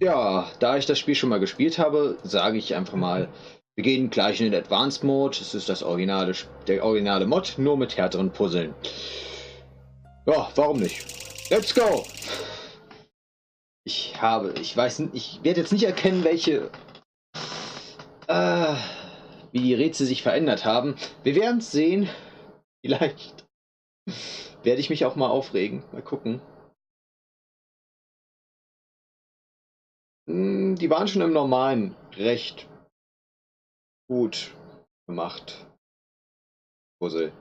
Ja, da ich das Spiel schon mal gespielt habe, sage ich einfach mal, wir gehen gleich in den Advanced Mode. Es ist der originale Mod, nur mit härteren Puzzeln. Ja, warum nicht? Let's go! Ich weiß nicht, ich werde jetzt nicht erkennen, äh, wie die Rätsel sich verändert haben. Wir werden es sehen. Vielleicht werde ich mich auch mal aufregen. Mal gucken. Die waren schon im Normalen recht gut gemacht. Puzzle.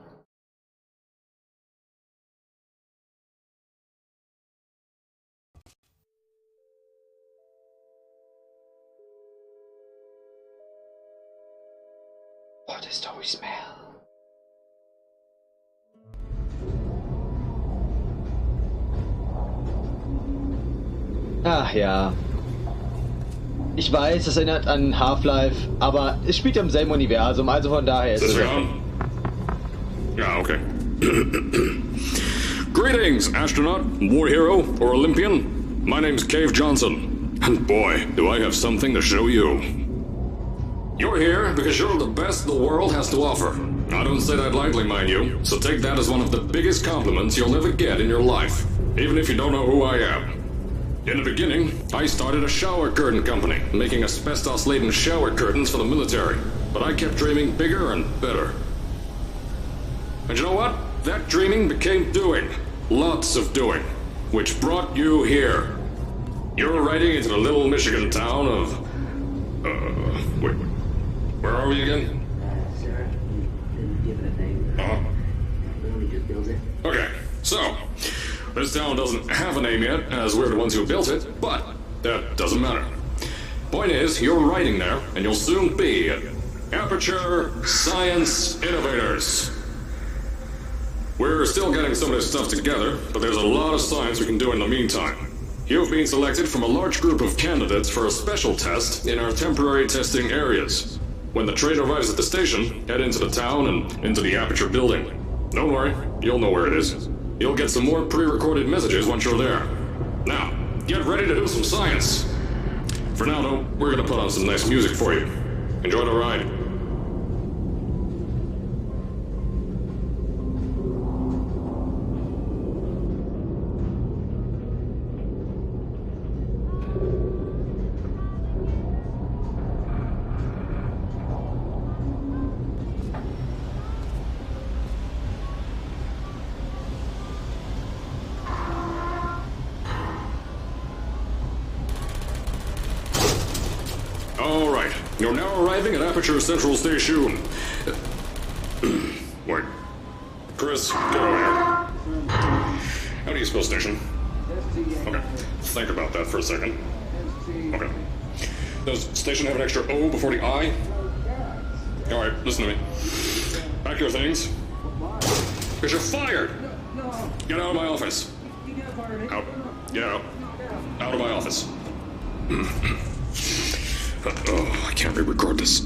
What does we smell? Ach ja. Ich weiß, es erinnert an Half-Life, aber es spielt ja im selben Universum, also von daher ist es. Yeah, okay. Greetings, astronaut, war hero, or Olympian. My name's Cave Johnson, and boy, do I have something to show you. You're here because you're the best the world has to offer. I don't say that lightly, mind you, so take that as one of the biggest compliments you'll ever get in your life, even if you don't know who I am. In the beginning, I started a shower curtain company, making asbestos-laden shower curtains for the military, but I kept dreaming bigger and better. And you know what? That dreaming became doing. Lots of doing. Which brought you here. You're riding into the little Michigan town of... wait. Where are we again? Sir, you didn't give it a name. Literally just built it. Okay, so... This town doesn't have a name yet, as we're the ones who built it, but that doesn't matter. Point is, you're riding there, and you'll soon be Aperture Science Innovators. We're still getting some of this stuff together, but there's a lot of science we can do in the meantime. You've been selected from a large group of candidates for a special test in our temporary testing areas. When the train arrives at the station, head into the town and into the Aperture building. Don't worry, you'll know where it is. You'll get some more pre-recorded messages once you're there. Now, get ready to do some science. For now, though, we're gonna put on some nice music for you. Enjoy the ride. Alright, you're now arriving at Aperture Central Station. Wait. Chris, get over here. How do you spell station? Okay, think about that for a second. Okay. Does station have an extra O before the I? Alright, listen to me. Pack your things. Because you're fired! Get out of my office. Out. Get out. Out of my office. Oh, I can't re-record this.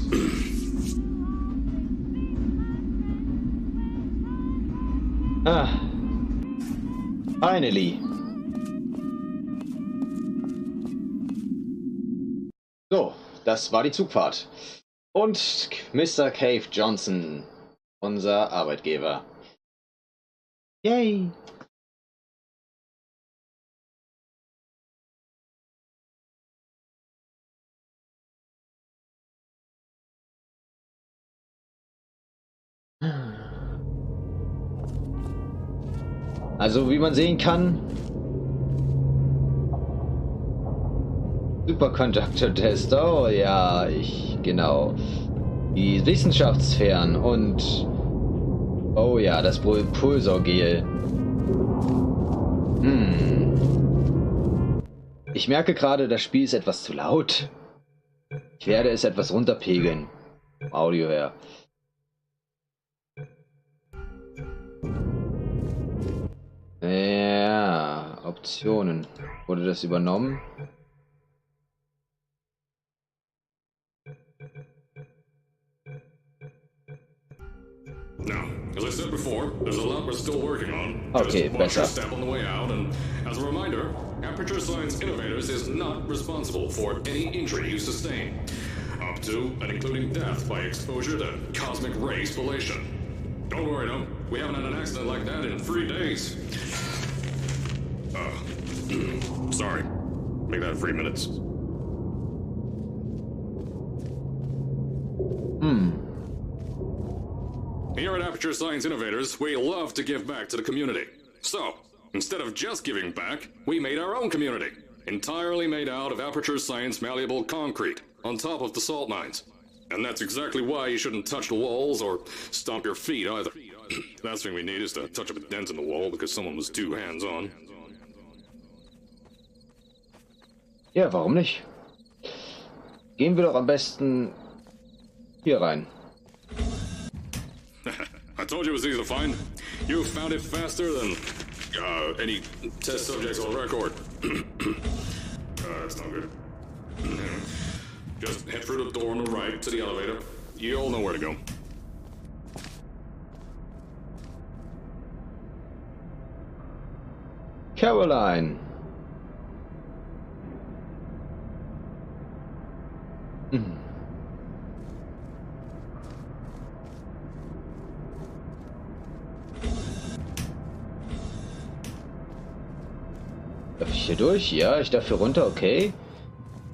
Finally. So, das war die Zugfahrt. Und Mr. Cave Johnson, unser Arbeitgeber. Yay! Also wie man sehen kann, Superconductor-Test, oh ja, genau. Die Wissenschaftssphären und, oh ja, das Pulsorgel. Ich merke gerade, das Spiel ist etwas zu laut. Ich werde es etwas runterpegeln. Audio her. Ja, Optionen. Wurde das übernommen? Now, as I said before, there's a lot we're is still working on. Okay, just watch besser. your step on the way out, and as a reminder, Aperture Science Innovators is not responsible for any injury you sustain, up to and including death by exposure to cosmic ray spallation. Don't worry, though. We haven't had an accident like that in 3 days. Sorry. Make that 3 minutes. Here at Aperture Science Innovators, we love to give back to the community. So, instead of just giving back, we made our own community. Entirely made out of Aperture Science malleable concrete, on top of the salt mines. And that's exactly why you shouldn't touch the walls or stomp your feet either. Last thing we need is to touch up a dent in the wall because someone was too hands-on. Ja, warum nicht? Gehen wir doch am besten hier rein. I told you it was easy to find. You found it faster than any test subjects on record. That's not good. Just head through the door on the right to the elevator. You all know where to go. Caroline. Darf ich hier durch? Ja, ich darf hier runter, okay.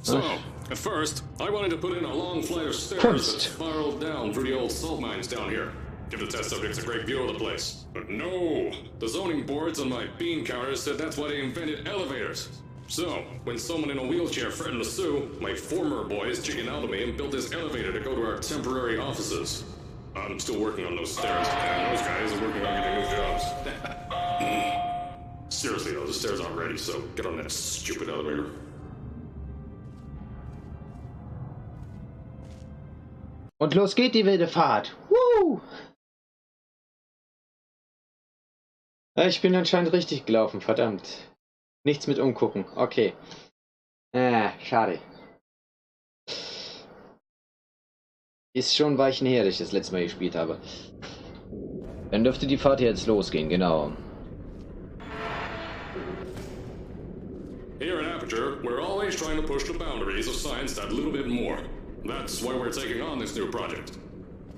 So, at first, I wanted to put in a long flight of stairs Kunst. that spiraled down through the old salt mines down here. Give the test subjects a great view of the place. But no! The zoning boards on my bean counters said that's why they invented elevators. So, when someone in a wheelchair threatened to sue, my former boys chickened out of me and built this elevator to go to our temporary offices. I'm still working on those stairs, and those guys are working on getting new jobs. Seriously though, the stairs aren't ready, so get on that stupid elevator. Und los geht die wilde Fahrt. Woo! Ja, ich bin anscheinend richtig gelaufen, verdammt. Nichts mit umgucken, okay. Schade. Ist schon Weichen her, dass ich das letzte Mal gespielt habe. Dann dürfte die Fahrt jetzt losgehen, genau. Here at Aperture, we're always trying to push the boundaries of science that little bit more. That's why we're taking on this new project.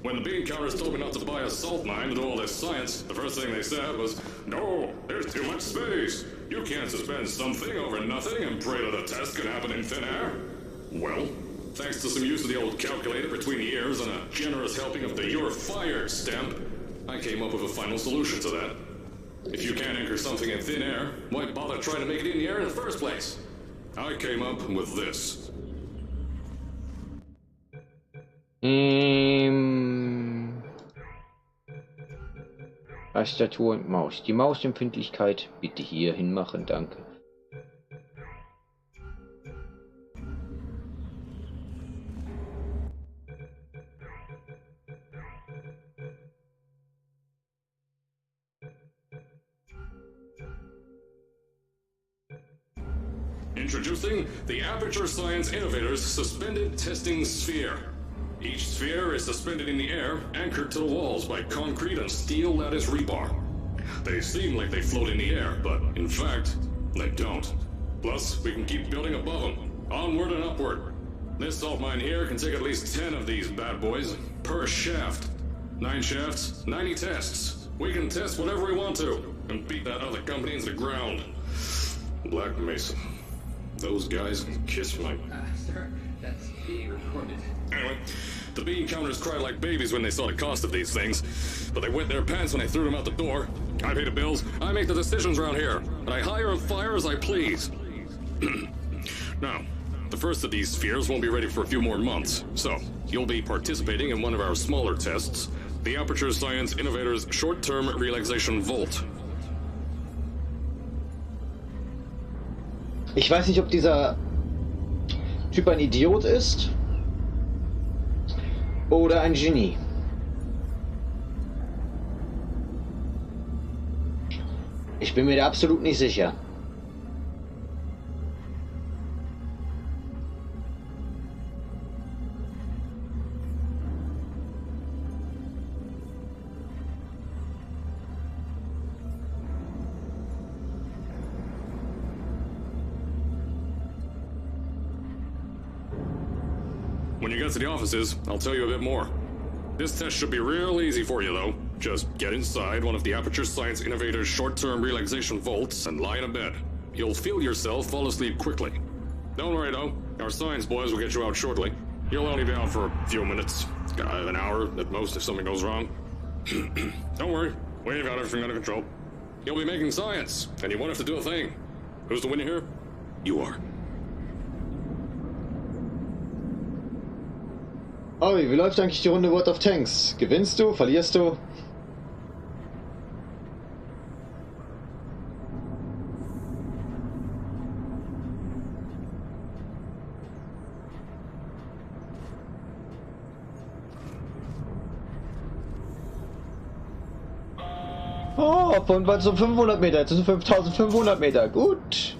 When the bean counters told me not to buy a salt mine to do all this science, the first thing they said was, "No, there's too much space. You can't suspend something over nothing and pray that a test can happen in thin air." Well, thanks to some use of the old calculator between the ears and a generous helping of the "You're Fired" stamp, I came up with a final solution to that. If you can't anchor something in thin air, why bother trying to make it in the air in the first place? I came up with this. Tastatur und Maus. Die Mausempfindlichkeit bitte hier hinmachen, danke. Introducing the Aperture Science Innovators Suspended Testing Sphere. Each sphere is suspended in the air, anchored to the walls by concrete and steel lattice rebar. They seem like they float in the air, but in fact, they don't. Plus, we can keep building above them, onward and upward. This salt mine here can take at least 10 of these bad boys per shaft. 9 shafts, 90 tests. We can test whatever we want to, and beat that other company into the ground. Black Mesa. Those guys can kiss my... Sir, that's being recorded. Anyway, the bean counters cried like babies when they saw the cost of these things, but they wet their pants when I threw them out the door. I pay the bills, I make the decisions around here, and I hire and fire as I please. Now, the first of these spheres won't be ready for a few more months, so you'll be participating in one of our smaller tests, the Aperture Science Innovators Short-Term Relaxation Volt. Ich weiß nicht, ob dieser Typ ein Idiot ist oder ein Genie. Ich bin mir da absolut nicht sicher. When you get to the offices, I'll tell you a bit more. This test should be real easy for you, though. Just get inside one of the Aperture Science Innovator's short-term relaxation vaults and lie in a bed. You'll feel yourself fall asleep quickly. Don't worry, though. Our science boys will get you out shortly. You'll only be out for a few minutes. An hour at most if something goes wrong. Don't worry. We've got everything under control. You'll be making science, and you won't have to do a thing. Who's the winner here? You are. Oh, wie läuft eigentlich die Runde World of Tanks? Gewinnst du? Verlierst du? Oh, von was so 500 Meter, jetzt sind 5500 Meter. Gut.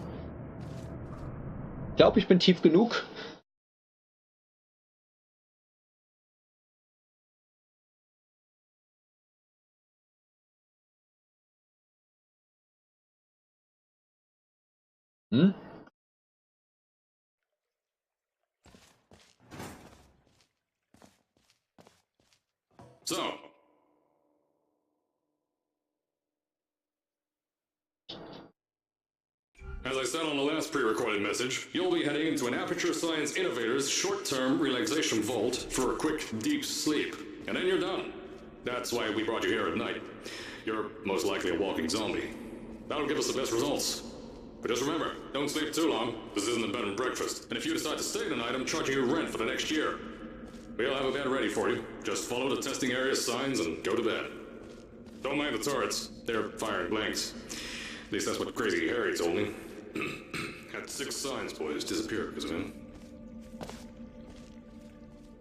Ich glaube, ich bin tief genug. Hm? So. As I said on the last pre-recorded message, you'll be heading into an Aperture Science Innovator's short-term relaxation vault for a quick, deep sleep. And then you're done. That's why we brought you here at night. You're most likely a walking zombie. That'll give us the best results. But just remember, don't sleep too long. This isn't a bed and breakfast. And if you decide to stay tonight, I'm charging you rent for the next year. We'll have a bed ready for you. Just follow the testing area signs and go to bed. Don't mind the turrets. They're firing blanks. At least that's what Crazy Harry told me. Had 6 science boys disappear because of him.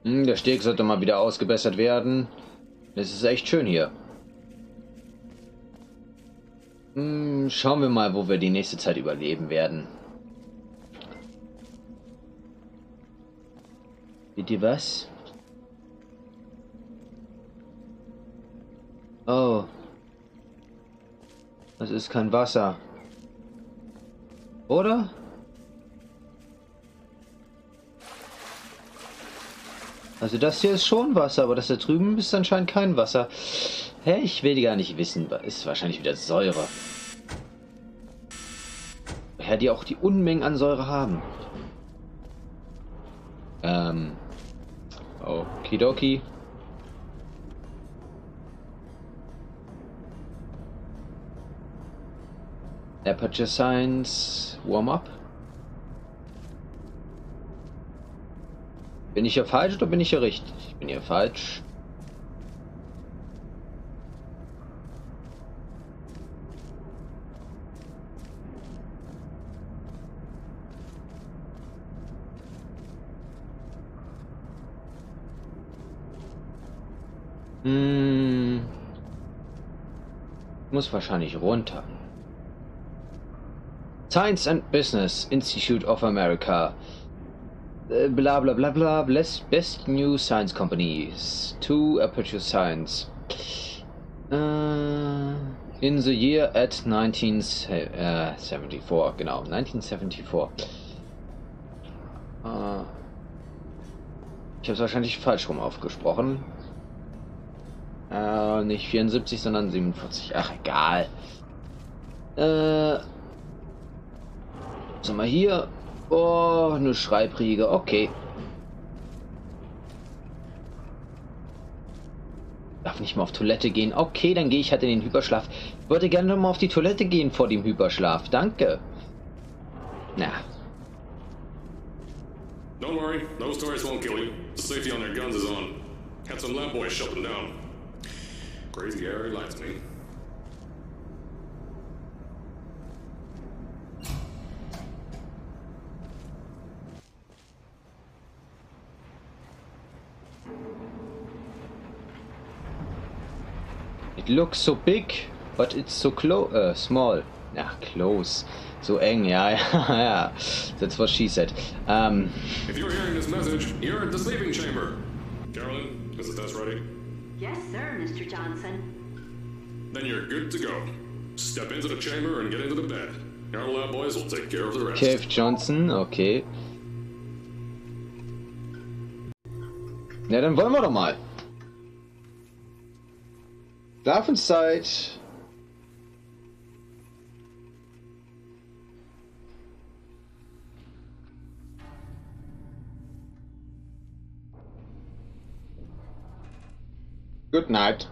Der Steg sollte mal wieder ausgebessert werden. Das ist echt schön hier. Schauen wir mal, wo wir die nächste Zeit überleben werden. Bitte was? Oh. Das ist kein Wasser. Oder? Also das hier ist schon Wasser, aber das da drüben ist anscheinend kein Wasser. Hä, ich will gar nicht wissen. Ist wahrscheinlich wieder Säure. Woher die auch die Unmengen an Säure haben. Okidoki. Aperture Science Warm-up. Bin ich hier falsch oder bin ich hier richtig? Ich bin hier falsch. Muss wahrscheinlich runter. Science and Business Institute of America. Bla bla bla bla. Best new science companies. 2 Aperture Science. In the year at 1974. Genau, 1974. Ich habe es wahrscheinlich falsch rum aufgesprochen. Nicht 74, sondern 47. Ach, egal. Was haben wir hier? Oh, eine Schreibriege. Okay. Darf nicht mal auf Toilette gehen. Okay, dann gehe ich halt in den Hyperschlaf. Ich wollte gerne noch mal auf die Toilette gehen vor dem Hyperschlaf. Danke. Na. Don't worry, those turrets won't kill you. The safety on their guns is on. Had some lab boys shut them down. Crazy Harry likes me. It looks so big, but it's so small. Ja, close. So eng, ja, ja. That's what she said. If you're hearing this message, you're at the sleeping chamber. Carolyn, is the test ready? Yes, sir, Mr. Johnson. Then you're good to go. Step into the chamber and get into the bed. Our lab boys will take care of the rest. Kev Johnson, okay. Na, dann wollen wir doch mal. Schlafenszeit. Good night.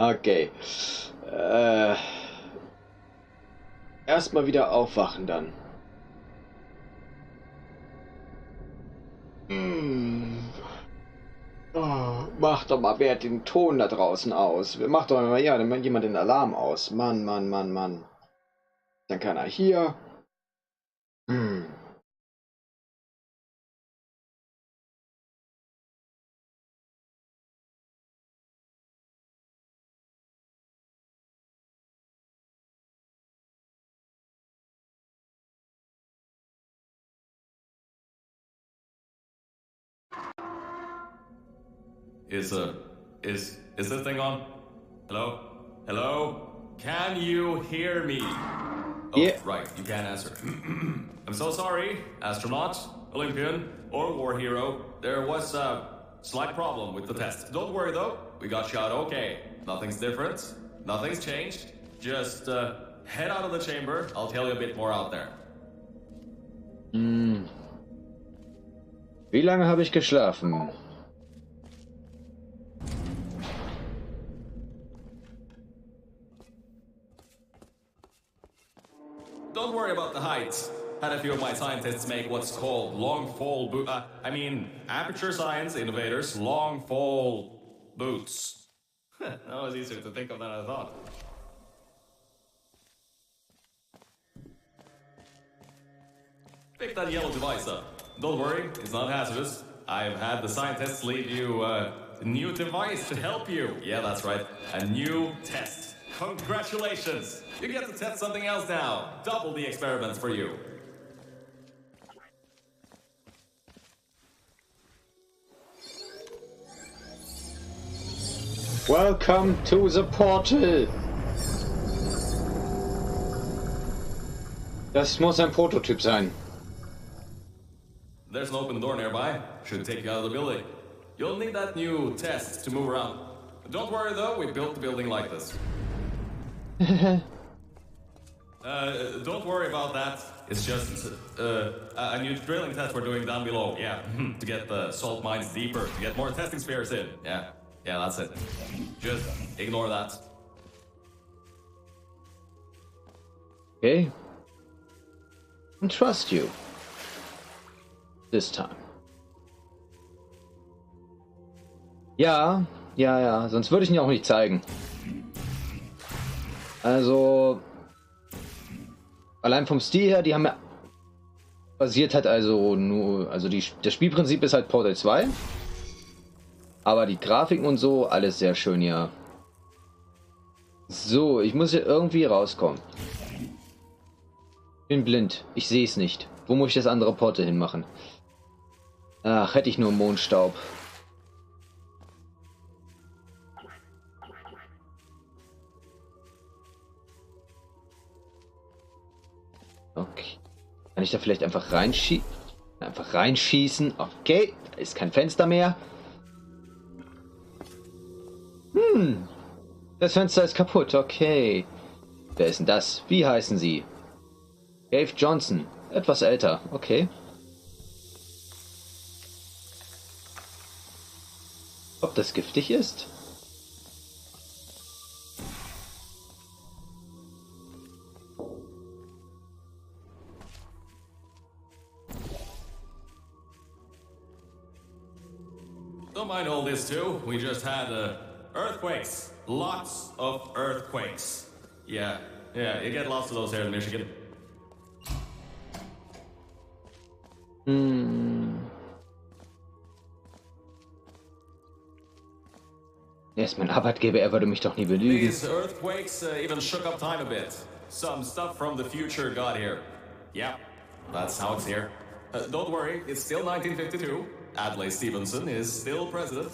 Okay. Erstmal wieder aufwachen dann. Oh, mach doch mal wer den Ton da draußen aus. Mach doch mal jemand den Alarm aus. Mann, Mann, Mann, Mann. Dann kann er hier. Is this thing on? Hello? Hello? Can you hear me? Oh, Yeah. right, you can't answer. I'm so sorry, astronaut, Olympian, or war hero. There was a slight problem with the test. Don't worry though, we got shot okay. Nothing's different, nothing's changed. Just head out of the chamber, I'll tell you a bit more out there. Wie lange habe ich geschlafen? Don't worry about the heights. Had a few of my scientists make what's called long fall aperture science innovators, long fall boots. That was easier to think of than I thought. Pick that yellow device up. Don't worry, it's not hazardous. I've had the scientists leave you a new device to help you. Yeah, that's right. A new test. Congratulations! You get to test something else now. Double the experiments for you. Welcome to the portal. Das muss ein Prototyp sein. There's an open door nearby. Should take you out of the building. You'll need that new test to move around. Don't worry though, we built the building like this. Don't worry about that. It's just a new drilling test we're doing down below. Yeah, to get the salt mines deeper, to get more testing spheres in. Yeah, that's it. Just ignore that. Okay. And trust you. This time. Ja, sonst würde ich ihn auch nicht zeigen. Also, allein vom Stil her, die haben ja basiert halt also nur, also das Spielprinzip ist halt Portal 2, aber die Grafiken und so, alles sehr schön, ja. So, ich muss hier irgendwie rauskommen. Ich bin blind, ich sehe es nicht. Wo muss ich das andere Portal hinmachen? Ach, hätte ich nur Mondstaub. Okay. Kann ich da vielleicht einfach reinschießen? Einfach reinschießen. Okay, da ist kein Fenster mehr. Das Fenster ist kaputt. Okay. Wer ist denn das? Wie heißen Sie? Dave Johnson. Etwas älter. Okay. Ob das giftig ist? Don't mind all this too. We just had earthquakes. Lots of earthquakes. Yeah, you get lots of those here in Michigan. Er ist mein Arbeitgeber, er würde mich doch nie belügen. These earthquakes even shook up time a bit. Some stuff from the future got here. Yeah, that's how it's here. Don't worry, it's still 1952. Adlai Stevenson is still president.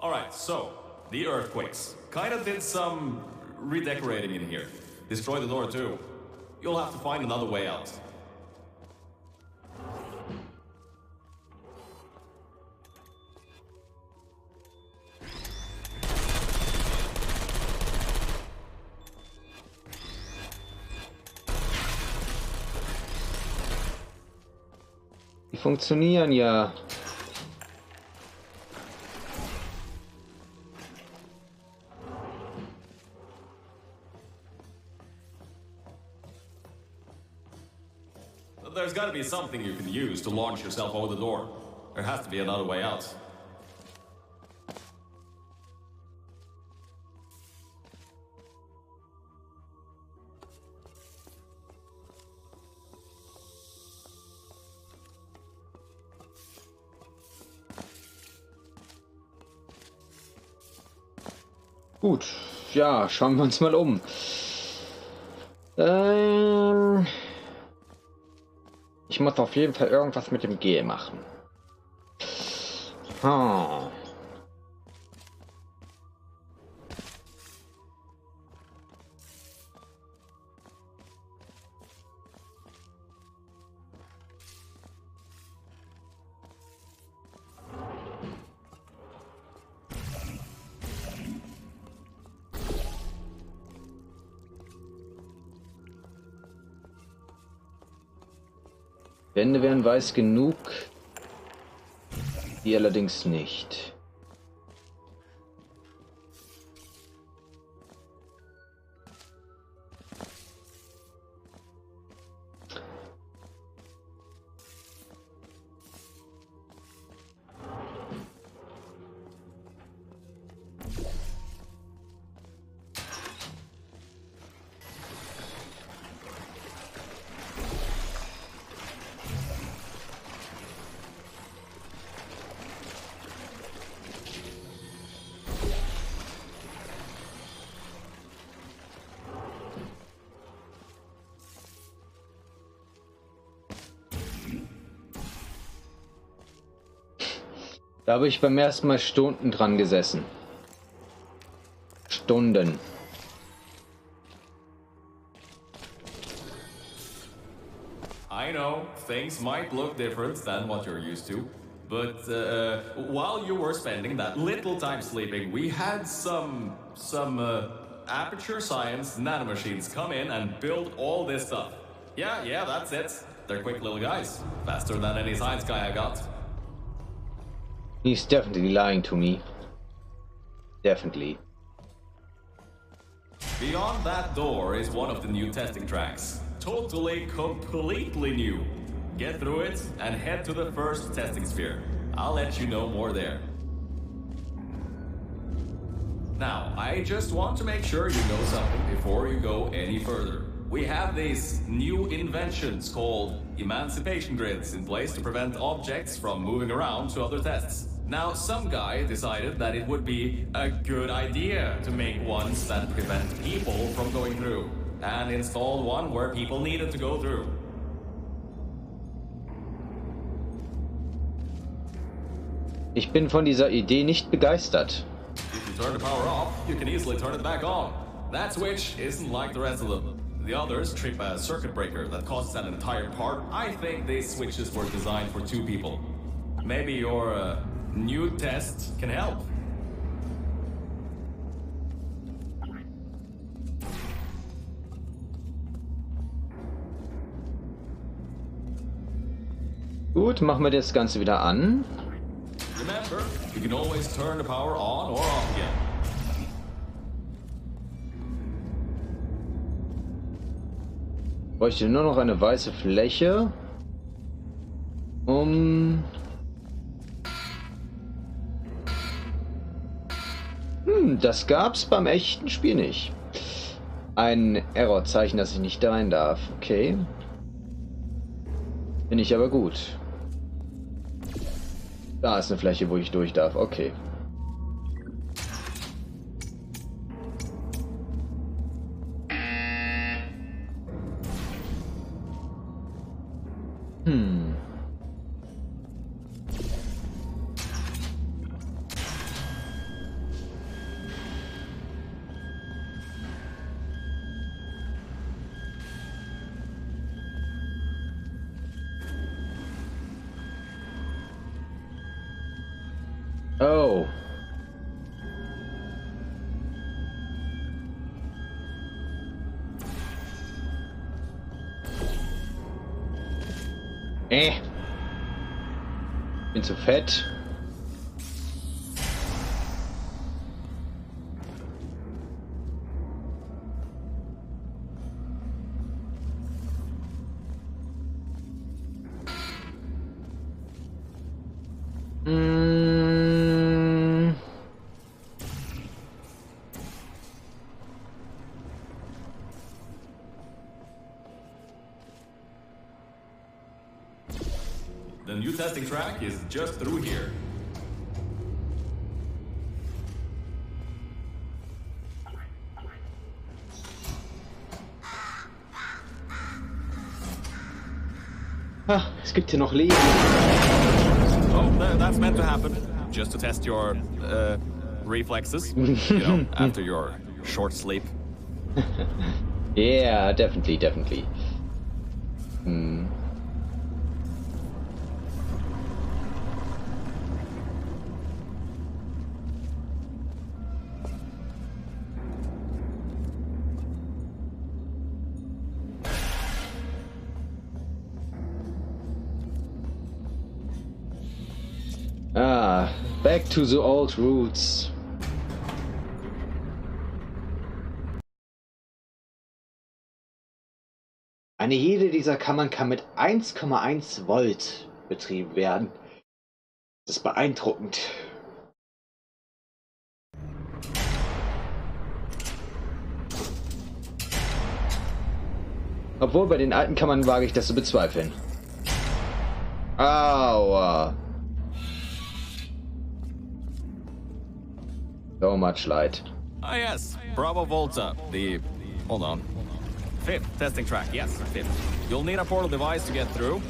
Alright, so, the earthquakes. Kinda did some redecorating in here. Destroy the door too. You'll have to find another way out. Die funktionieren ja. There's gotta be something you can use to launch yourself over the door. There has to be another way out. Gut, ja, schauen wir uns mal um. Ich muss auf jeden Fall irgendwas mit dem G machen. Hm. Wände wären weiß genug, die allerdings nicht. Da habe ich beim ersten Mal Stunden dran gesessen. Stunden. I know, things might look different than what you're used to, but while you were spending that little time sleeping, we had some Aperture Science nanomachines come in and build all this stuff. Yeah, that's it. They're quick little guys. Faster than any science guy I got. He's definitely lying to me. Definitely. Beyond that door is one of the new testing tracks. Totally, completely new. Get through it and head to the first testing sphere. I'll let you know more there. Now, I just want to make sure you know something before you go any further. We have these new inventions called emancipation grids in place to prevent objects from moving around to other tests. Now, some guy decided that it would be a good idea to make ones that prevent people from going through, and installed one where people needed to go through. Ich bin von dieser Idee nicht begeistert. If you turn the power off, you can easily turn it back on. That switch isn't like the rest of them. The others trip a circuit breaker that causes an entire part. I think these switches were designed for two people. Maybe your new test can help. Gut, machen wir das Ganze wieder an. Remember, you can always turn the power on or off again. Bräuchte nur noch eine weiße Fläche, um das gab's beim echten Spiel nicht. Ein Errorzeichen, dass ich nicht rein darf. Okay. Bin ich aber gut. Da ist eine Fläche, wo ich durch darf. Okay. Oh. Bin zu fett. The new testing track is just through here. Ah, es gibt hier noch Leben. Oh, that's meant to happen. Just to test your reflexes, you know, after your short sleep. Yeah, definitely. Ah, back to the old roots. Jede dieser Kammern kann mit 1,1 Volt betrieben werden. Das ist beeindruckend. Obwohl, bei den alten Kammern wage ich das zu bezweifeln. Aua. So much light. Ah, yes. Bravo Volta. Hold on. Fifth testing track. Yes, fifth. You'll need a portal device to get through.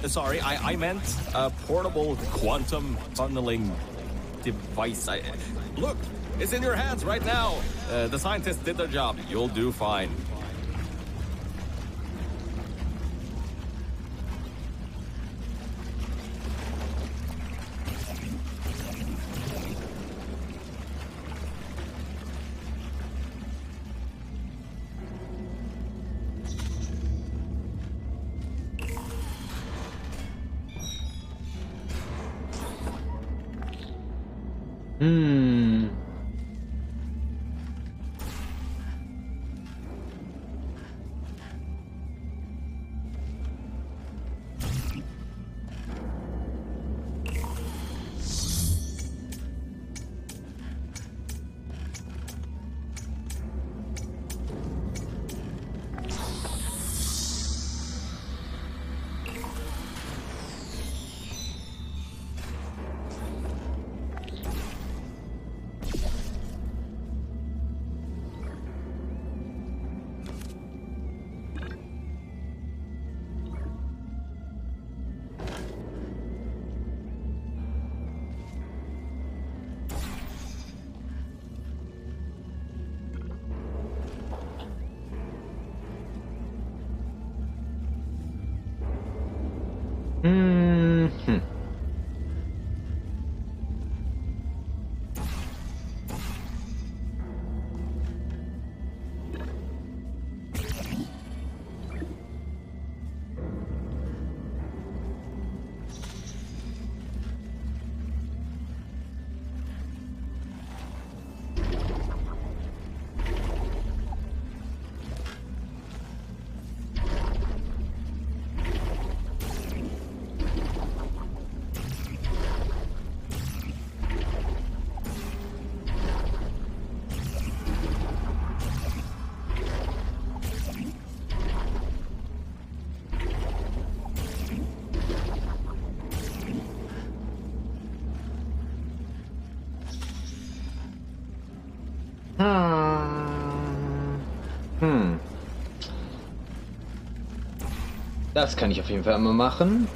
Sorry, I meant a portable quantum tunneling device. Look, it's in your hands right now. The scientists did their job. You'll do fine. Das kann ich auf jeden Fall einmal machen.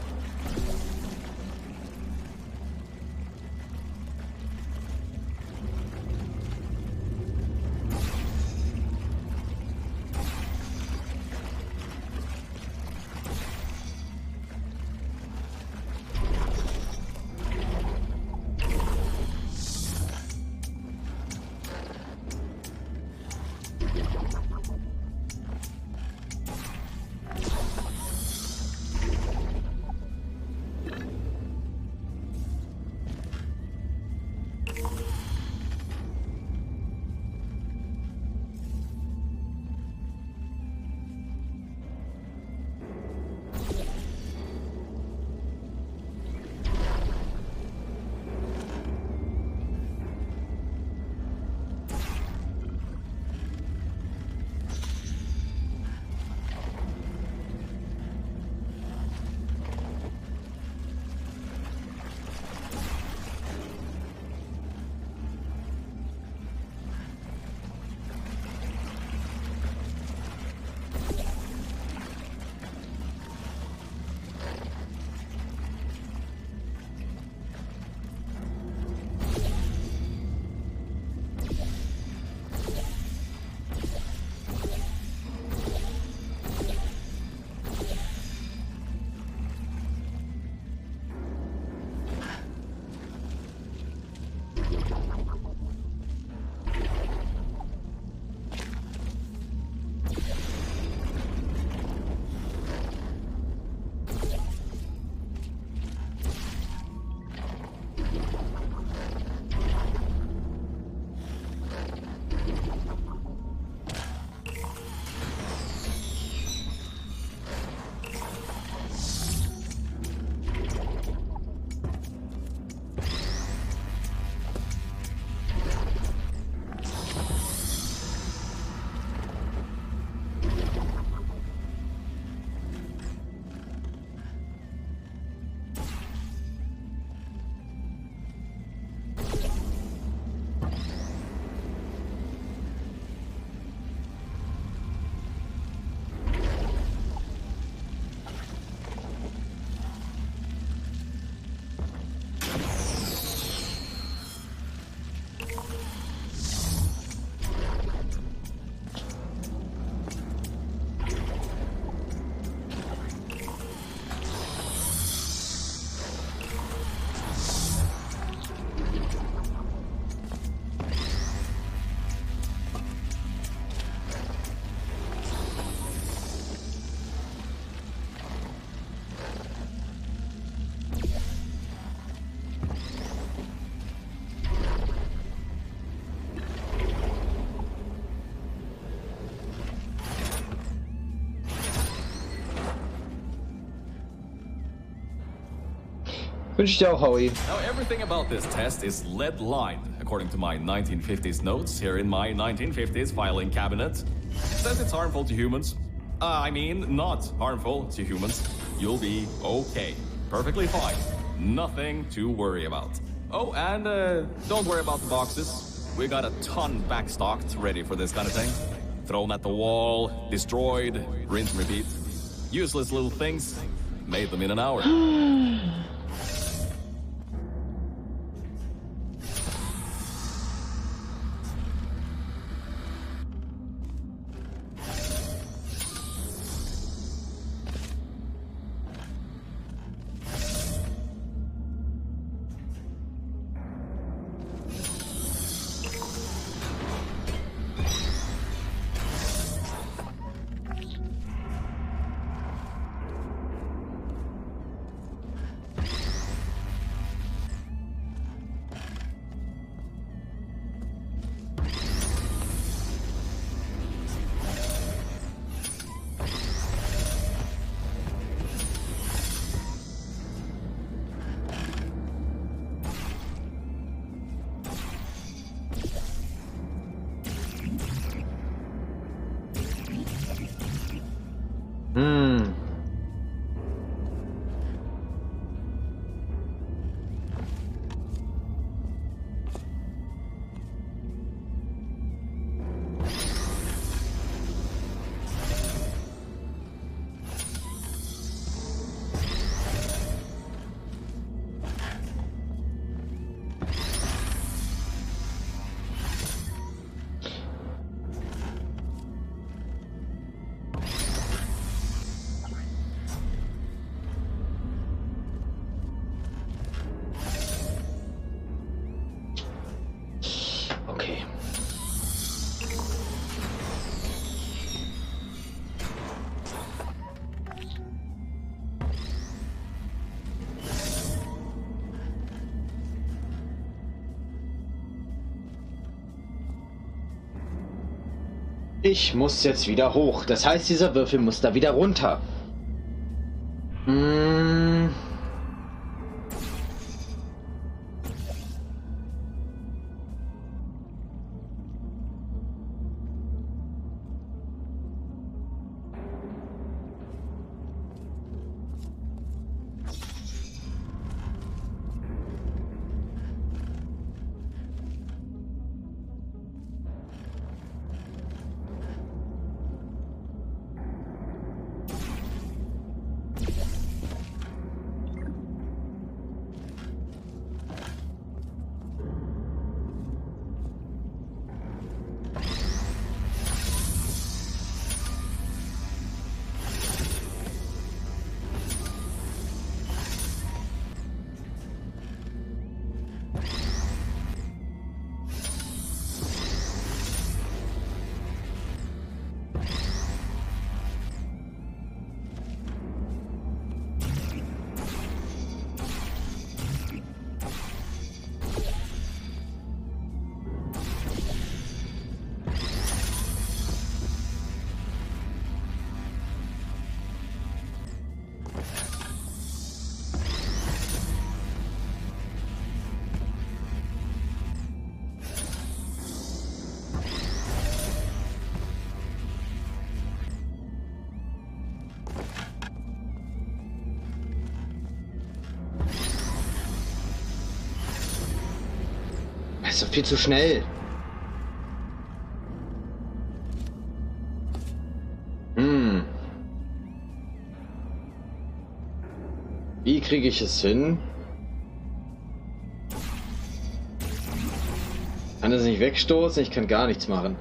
Wünsche ich dir auch, Howie. Now, everything about this test is lead-lined, according to my 1950s notes here in my 1950s filing cabinet. Since it's harmful to humans, I mean, not harmful to humans, you'll be okay. Perfectly fine. Nothing to worry about. Oh, and don't worry about the boxes. We got a ton backstocked ready for this kind of thing. Thrown at the wall, destroyed, rinse and repeat. Useless little things. Made them in an hour. Ich muss jetzt wieder hoch. Das heißt, dieser Würfel muss da wieder runter. Hm. Das ist doch viel zu schnell. Wie kriege ich es hin? Kann es nicht wegstoßen? Ich kann gar nichts machen.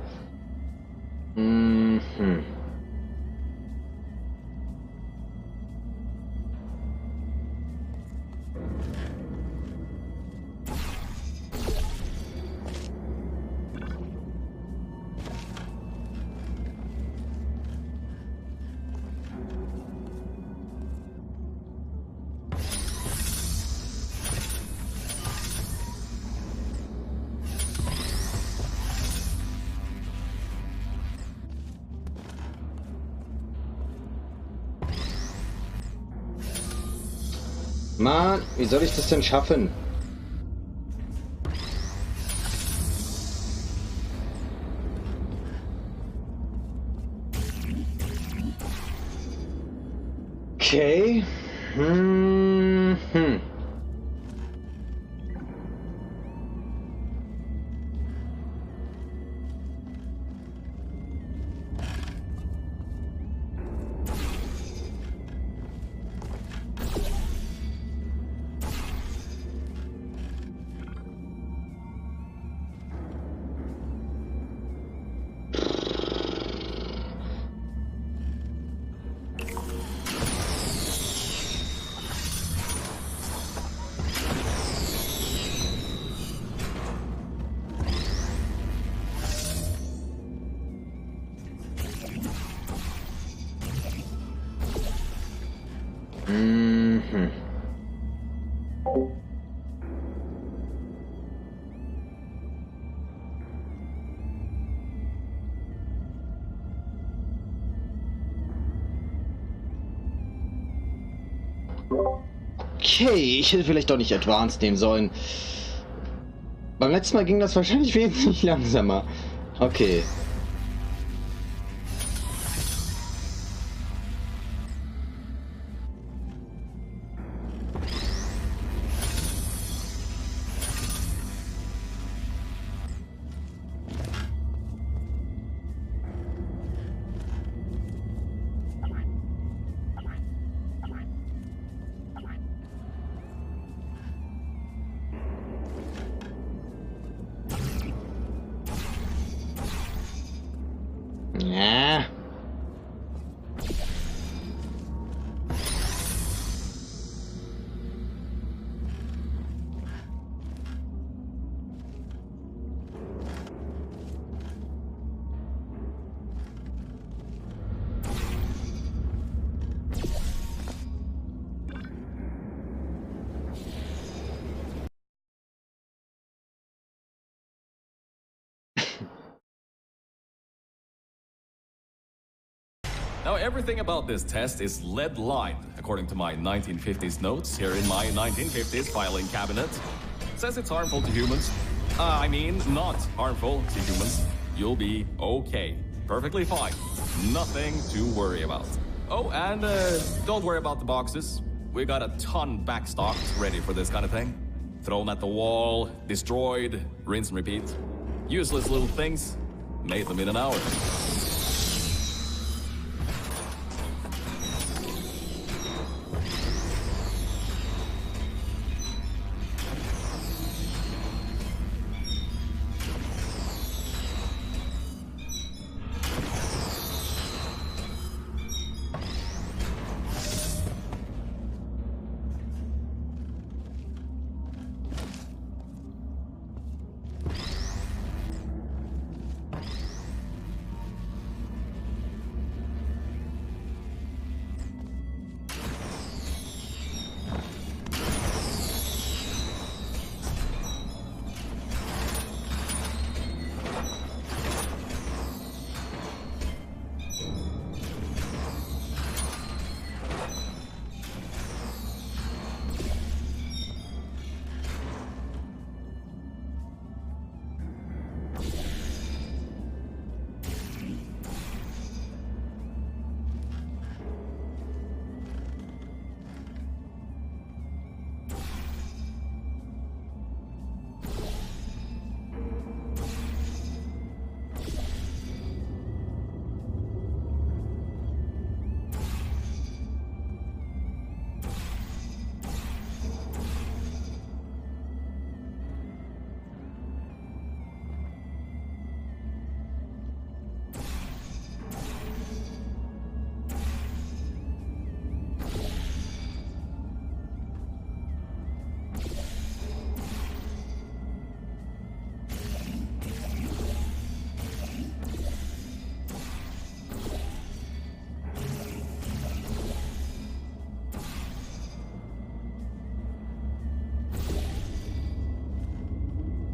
Mann, wie soll ich das denn schaffen? Okay. Okay, ich hätte vielleicht doch nicht Advanced nehmen sollen. Beim letzten Mal ging das wahrscheinlich wesentlich langsamer. Okay. Ja. Now, everything about this test is lead-lined, according to my 1950s notes here in my 1950s filing cabinet. Says it's harmful to humans. I mean, not harmful to humans. You'll be okay. Perfectly fine. Nothing to worry about. Oh, and don't worry about the boxes. We got a ton backstocked, ready for this kind of thing. Thrown at the wall, destroyed, rinse and repeat. Useless little things. Made them in an hour.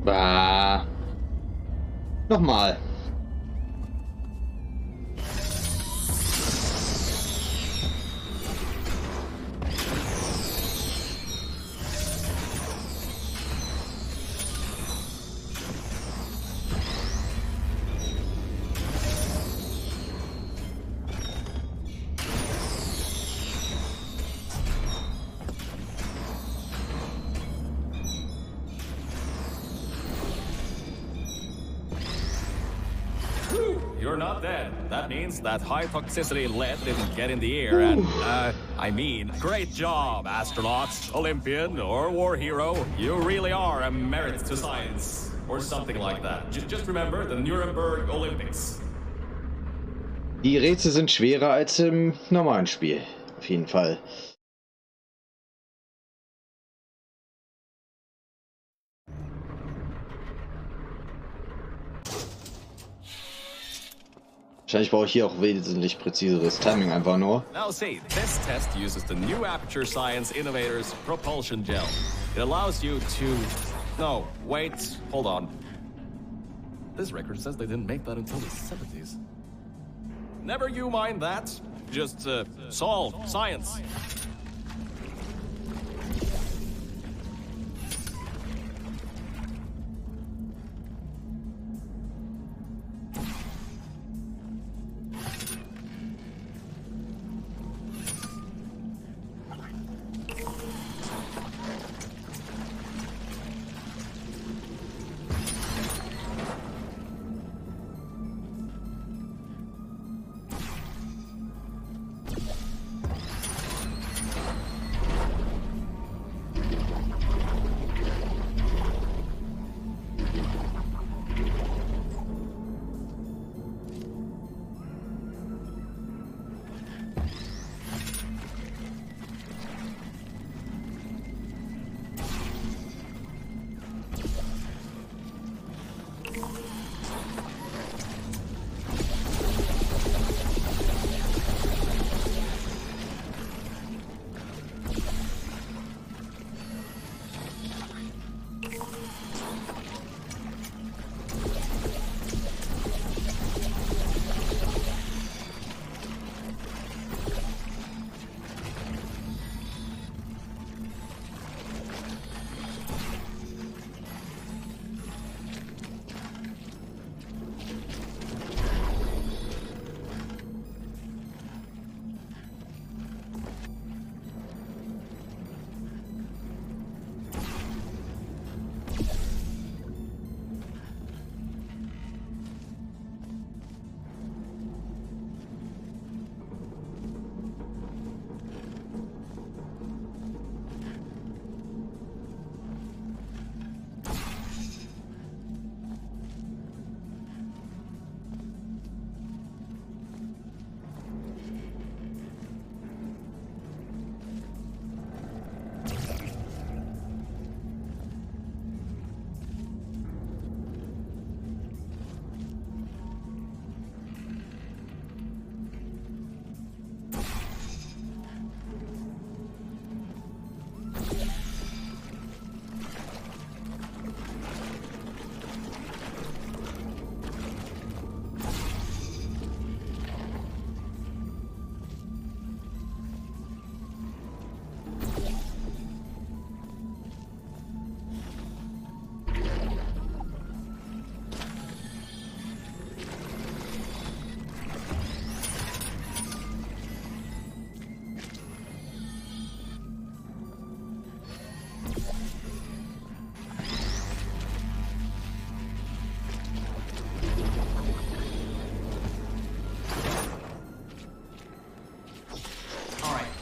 Bah. Nochmal. You're not dead. That means that high-toxicity lead didn't get in the air, and, I mean, great job, astronaut, Olympian, or war hero. You really are a merit to science, or something like that. Just remember the Nuremberg Olympics. Die Rätsel sind schwerer als im normalen Spiel. Auf jeden Fall. Wahrscheinlich brauche ich hier auch wesentlich präziseres Timing einfach nur. Now see, this test uses the new Aperture Science Innovators Propulsion Gel. It allows you to... No, wait, hold on. This record says they didn't make that until the 70s. Never you mind that. Just, solve science.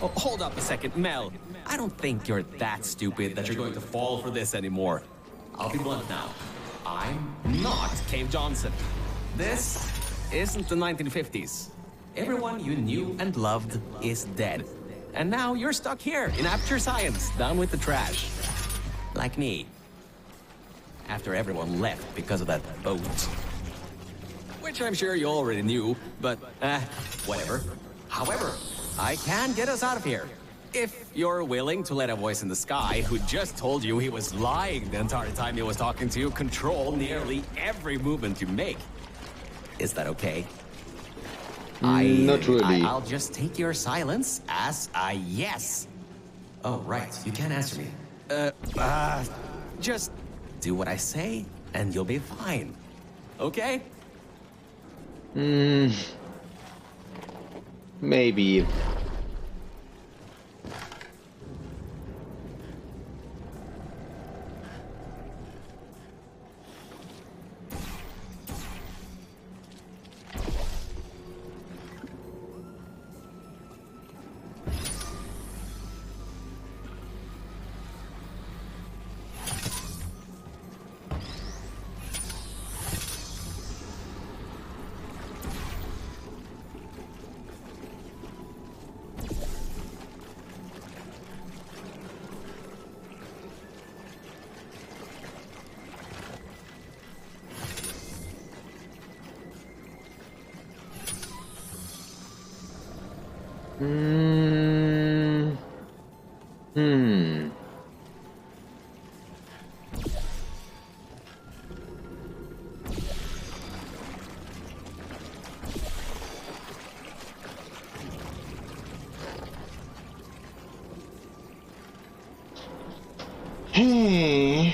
Oh, hold up a second, Mel. I don't think you're that stupid that you're going to fall for this anymore. I'll be blunt now. I'm not Cave Johnson. This isn't the 1950s. Everyone you knew and loved is dead. And now you're stuck here in Aperture Science, down with the trash. Like me. After everyone left because of that boat. Which I'm sure you already knew, but, whatever. However, I can get us out of here. If you're willing to let a voice in the sky who just told you he was lying the entire time he was talking to you control nearly every movement you make. Is that okay? Not really. I'll just take your silence as a yes. Oh, right. You can't answer me. Just do what I say, and you'll be fine. Okay? Maybe. Hey.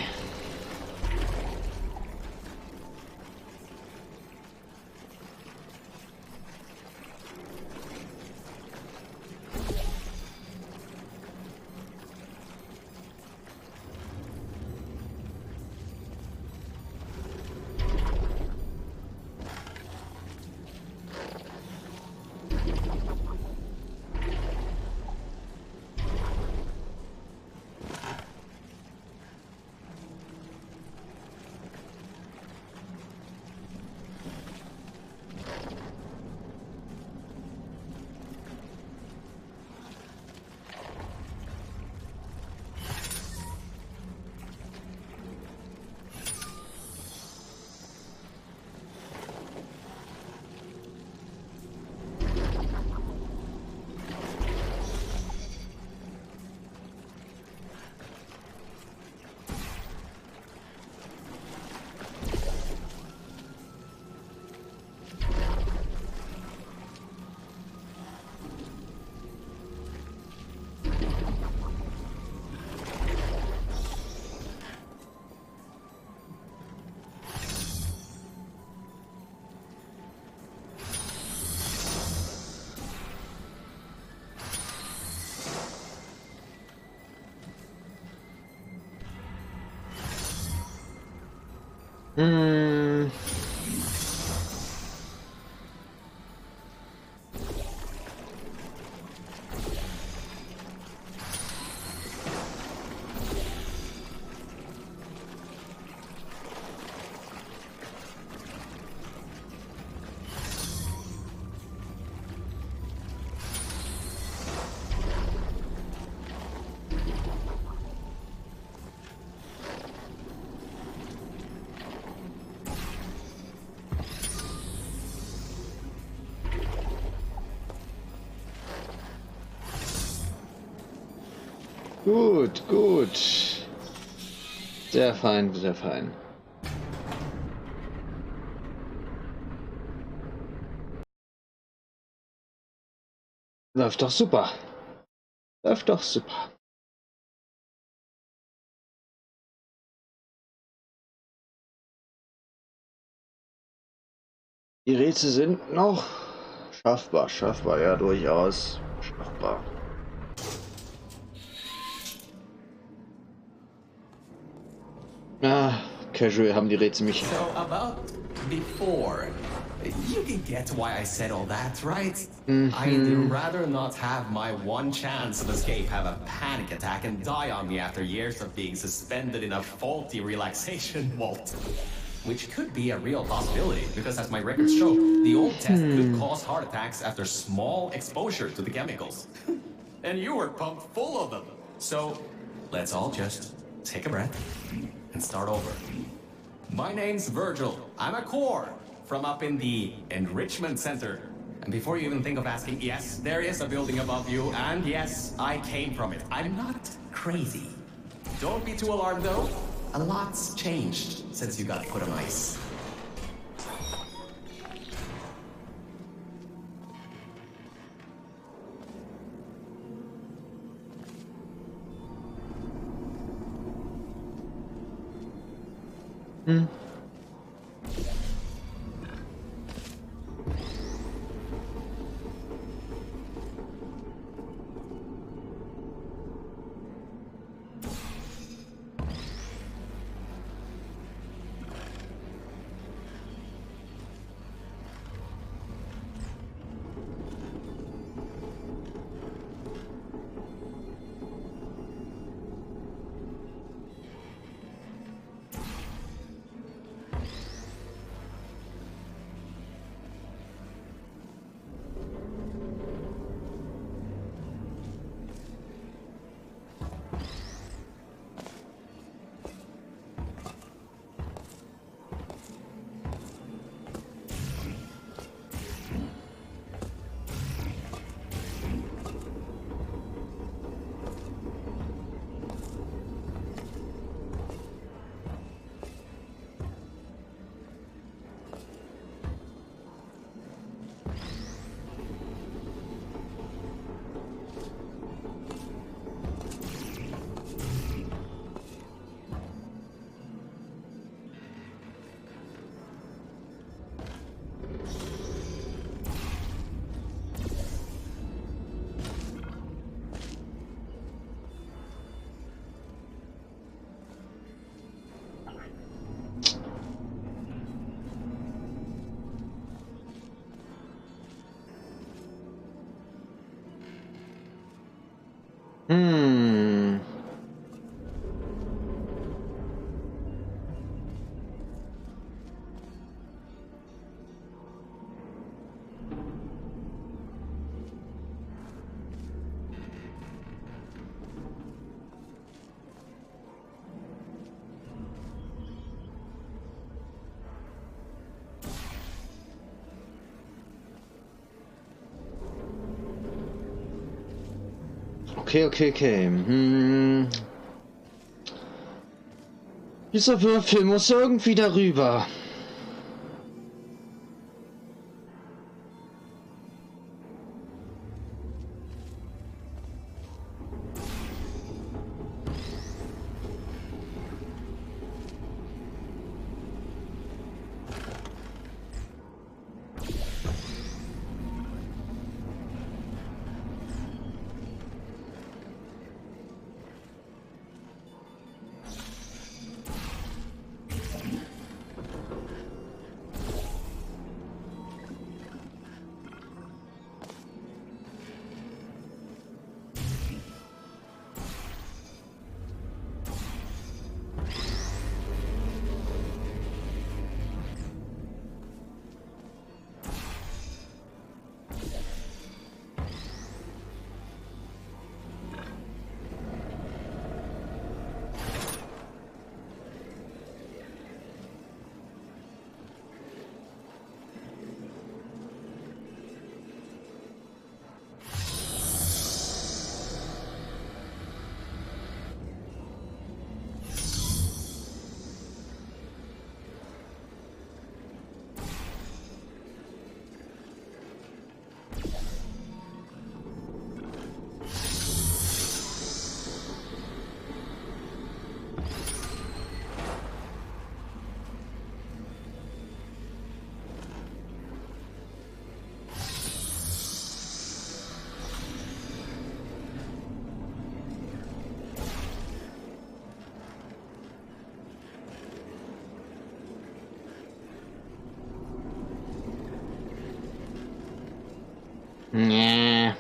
Gut, gut. Sehr fein, sehr fein. Läuft doch super. Läuft doch super. Die Rätsel sind noch schaffbar, schaffbar, ja, durchaus schaffbar. casual haben die Rätsel mich. So about before, you can get why I said all that, right? I'd rather not have my one chance of escape have a panic attack and die on me after years of being suspended in a faulty relaxation vault. Which could be a real possibility, because as my records show, the old test could cause heart attacks after small exposure to the chemicals. And you were pumped full of them. So, let's all just take a breath and start over. My name's Virgil. I'm a core from up in the Enrichment Center. And before you even think of asking, yes, there is a building above you, and yes, I came from it. I'm not crazy. Don't be too alarmed, though. A lot's changed since you got put on ice. Okay. Dieser Würfel muss irgendwie darüber. Nee.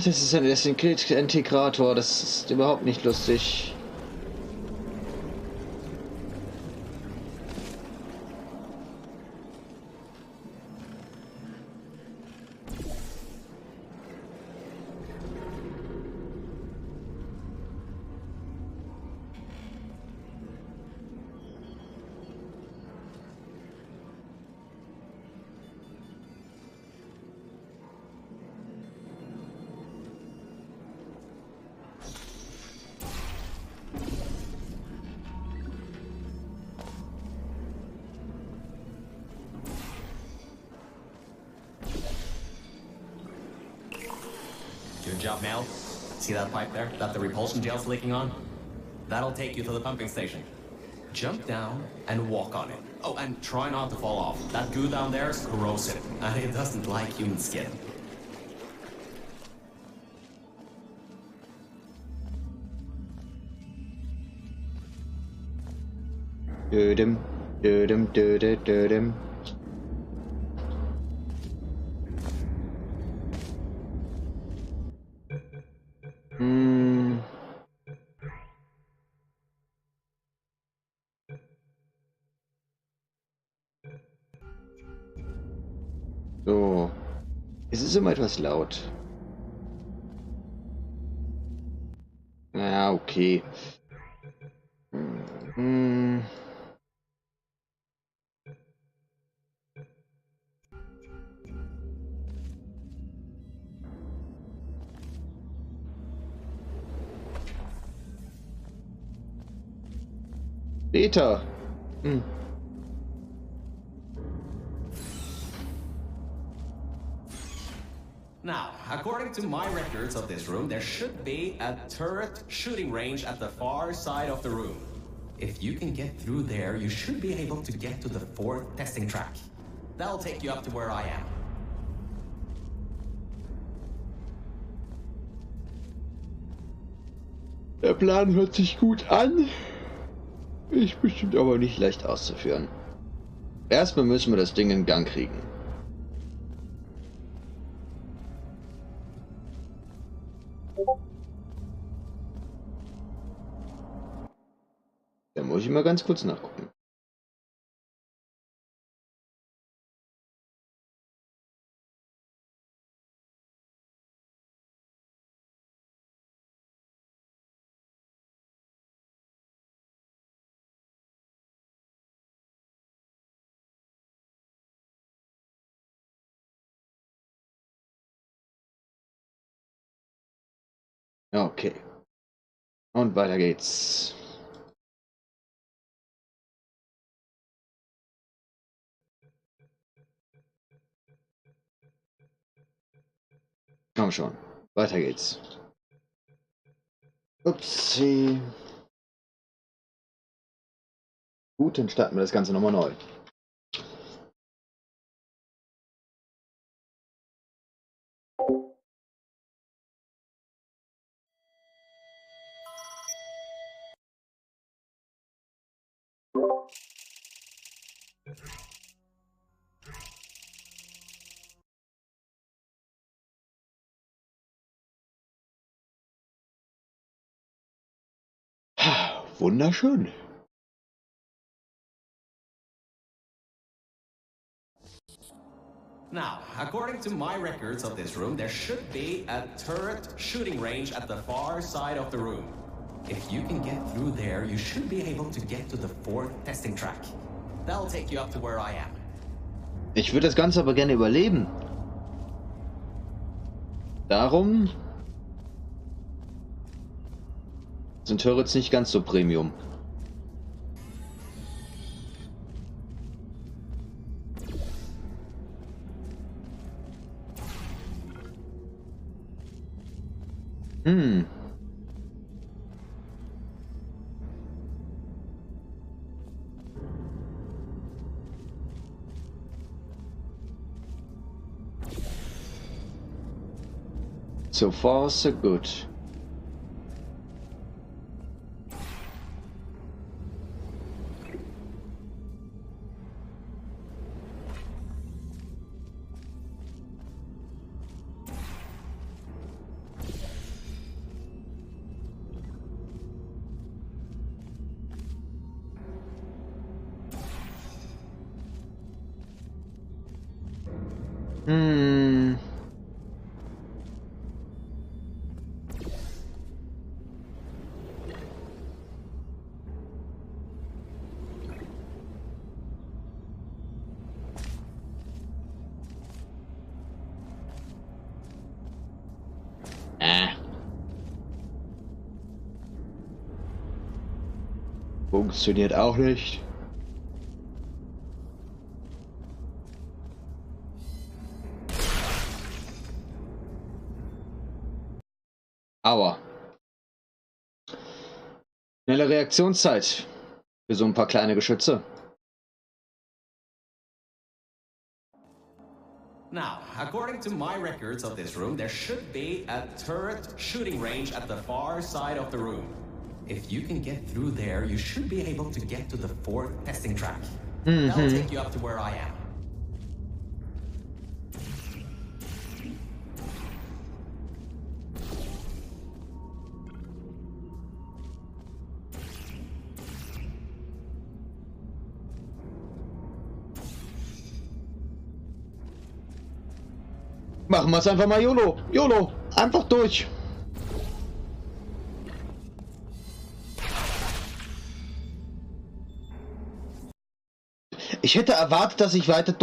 Das ist ein Desintegrator, das ist überhaupt nicht lustig. Good job, Mel. See that pipe there that the repulsion gel's leaking on? That'll take you to the pumping station. Jump down and walk on it. Oh, and try not to fall off. That goo down there is corrosive, and it doesn't like human skin. Dödem, dödem, dödem, dödem. Hm. So. Es ist immer etwas laut. Ja, okay. Hm. Beta. Hm. Now, according to my records of this room, there should be a turret shooting range at the far side of the room. If you can get through there, you should be able to get to the fourth testing track. That'll take you up to where I am. Der Plan hört sich gut an. Ist bestimmt aber nicht leicht auszuführen. Erstmal müssen wir das Ding in Gang kriegen. Da muss ich mal ganz kurz nachgucken. Okay. Und weiter geht's. Komm schon. Weiter geht's. Upsi. Gut, dann starten wir das Ganze nochmal neu. Wunderschön. Now, according to my records of this room, there should be a turret shooting range at the far side of the room. If you can get through there, you should be able to get to the fourth testing track. That'll take you up to where I am. Ich würde das Ganze aber gerne überleben. Darum sind Turrets nicht ganz so Premium. Hm. So far, so good. Hm. Funktioniert auch nicht. Aua. Schnelle Reaktionszeit für so ein paar kleine Geschütze. Now, according to my records of this room, there should be a turret shooting range at the far side of the room. If you can get through there, you should be able to get to the fourth testing track. That'll take you up to where I am. Machen wir es einfach mal YOLO. YOLO. Einfach durch. Ich hätte erwartet, dass ich weiter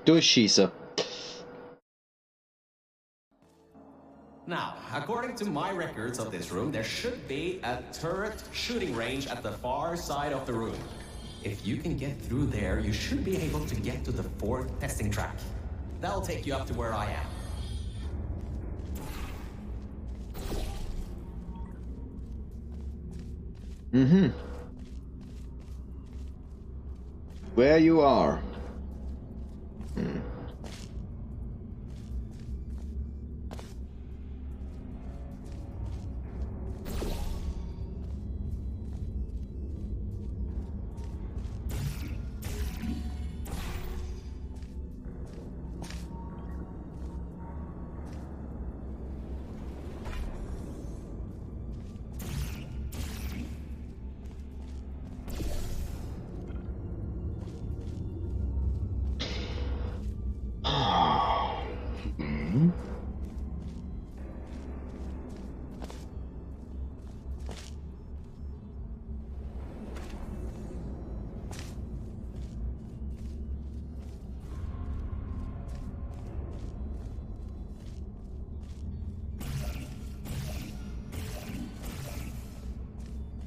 durchschieße. Now, according to my records of this room, there should be a turret shooting range at the far side of the room. If you can get through there, you should be able to get to the fourth testing track. That'll take you up to where I am. Mhm. Where you are. Hm.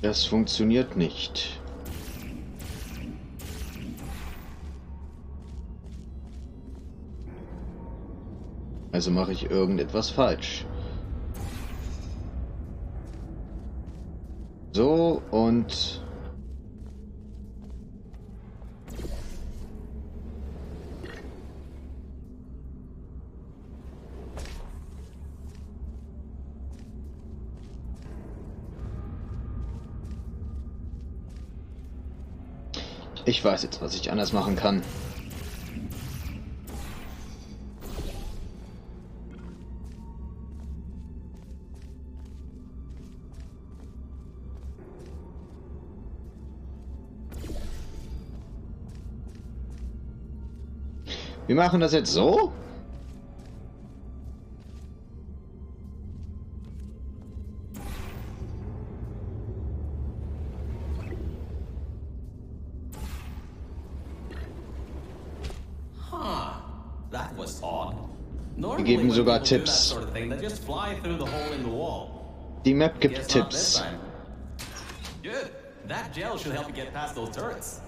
Das funktioniert nicht. Also mache ich irgendetwas falsch. So und... Ich weiß jetzt, was ich anders machen kann. Wir machen das jetzt so? That was odd. Die geben sogar Tipps. Sort of thing, they just fly through the hole in the wall. Die Map gibt Guess not this Tipps. time. Good. That gel should help you get past those turrets.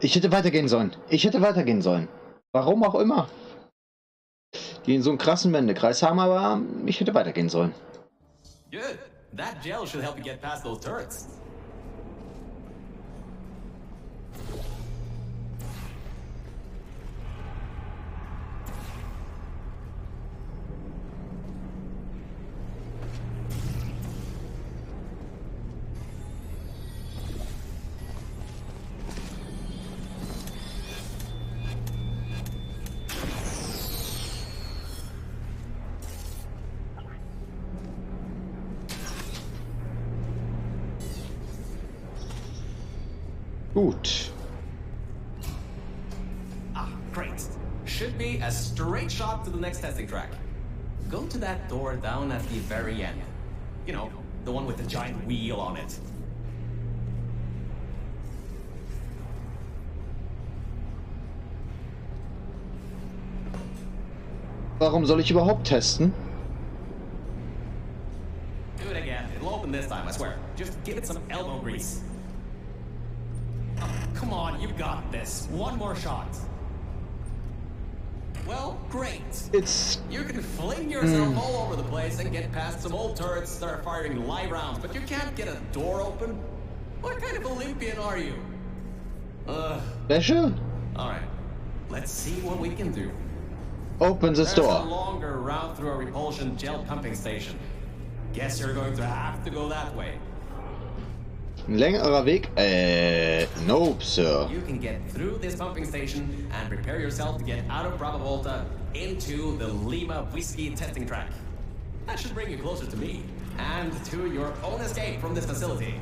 Ich hätte weitergehen sollen. Ich hätte weitergehen sollen. Warum auch immer. Die in so einen krassen Wendekreis haben, aber ich hätte weitergehen sollen. Good. That gel should help you get past those turrets. Gut. Ah, great. Should be a straight shot to the next testing track. Go to that door down at the very end. You know, the one with the giant wheel on it. Warum soll ich überhaupt testen? Do it again. It'll open this time, I swear. Just give it some elbow grease. Oh, come on, you got this. One more shot. Well, great. You can fling yourself all over the place and get past some old turrets, start firing live rounds, but you can't get a door open? What kind of Olympian are you? Special? Alright. Let's see what we can do. Open the There's door. a longer route through a repulsion gel pumping station. Guess you're going to have to go that way. Ein längerer Weg? Nope, sir. You can get through this pumping station and prepare yourself to get out of Bravo Volta into the Lima Whiskey testing track. That should bring you closer to me and to your own escape from this facility.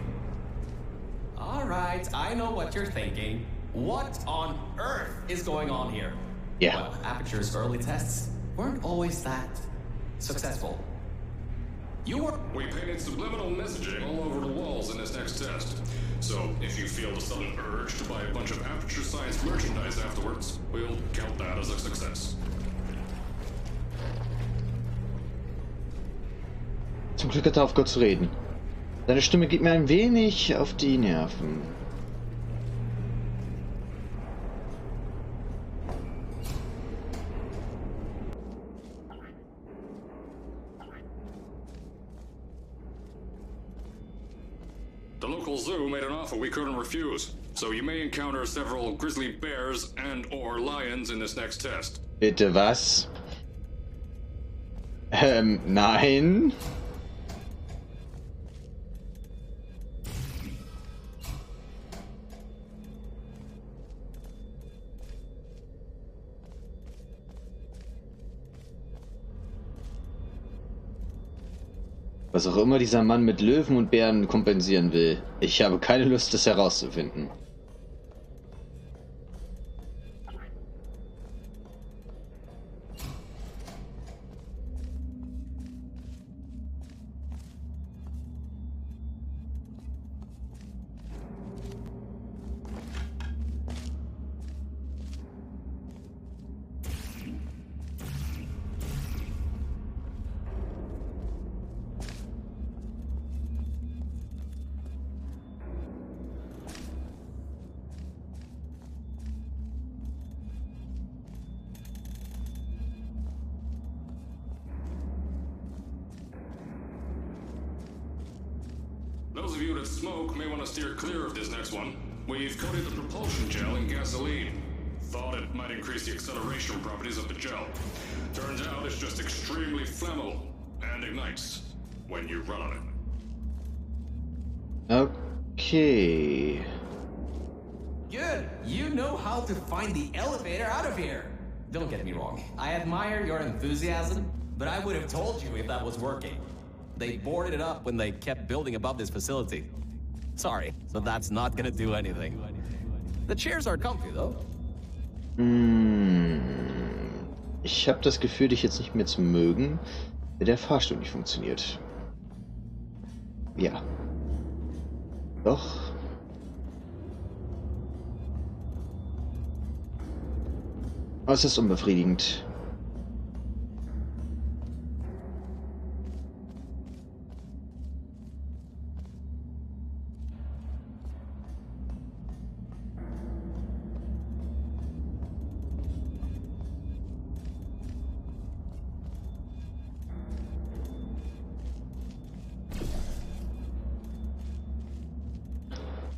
Alright, I know what you're thinking. What on earth is going on here? Yeah. Well, Aperture's early tests weren't always that successful. We painted subliminal messaging all over the walls in this next test. So, if you feel the sudden urge to buy a bunch of Aperture Science merchandise afterwards, we'll count that as a success. Zum Glück hat er aufgehört zu reden. Seine Stimme geht mir ein wenig auf die Nerven. The local zoo made an offer we couldn't refuse, so you may encounter several grizzly bears and/or lions in this next test. Bitte was? Nein. Was auch immer dieser Mann mit Löwen und Bären kompensieren will. Ich habe keine Lust, das herauszufinden. Those of you that smoke may want to steer clear of this next one. We've coated the propulsion gel in gasoline. Thought it might increase the acceleration properties of the gel. Turns out it's just extremely flammable and ignites when you run on it. Okay. Good. You know how to find the elevator out of here. Don't get me wrong. I admire your enthusiasm, but I would have told you if that was working. They boarded it up when they kept building above this facility. Sorry, so that's not gonna do anything. The chairs are comfy, though. Ich habe das Gefühl, dich jetzt nicht mehr zu mögen, wenn der Fahrstuhl nicht funktioniert. Ja. Doch. Aber es ist unbefriedigend.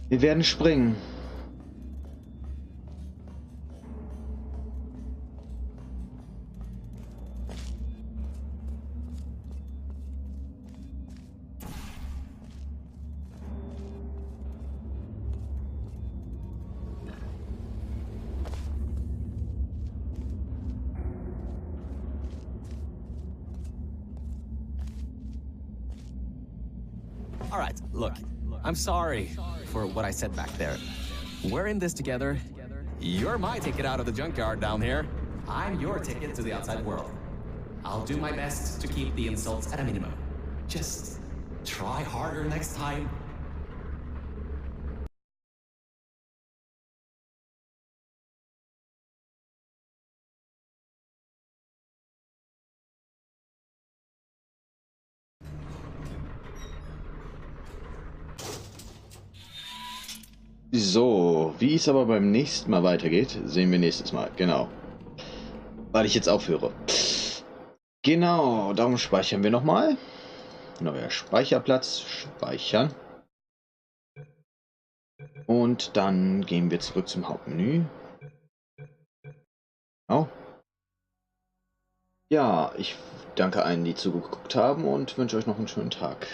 Wir werden springen. All right, look, I'm sorry for what I said back there. We're in this together. You're my ticket out of the junkyard down here. I'm your ticket to the outside world. I'll do my best to keep the insults at a minimum. Just try harder next time. So, wie es aber beim nächsten Mal weitergeht, sehen wir nächstes Mal. Genau. Weil ich jetzt aufhöre. Genau, darum speichern wir nochmal. Neuer Speicherplatz, speichern. Und dann gehen wir zurück zum Hauptmenü. Genau. Ja, ich danke allen, die zugeguckt haben und wünsche euch noch einen schönen Tag.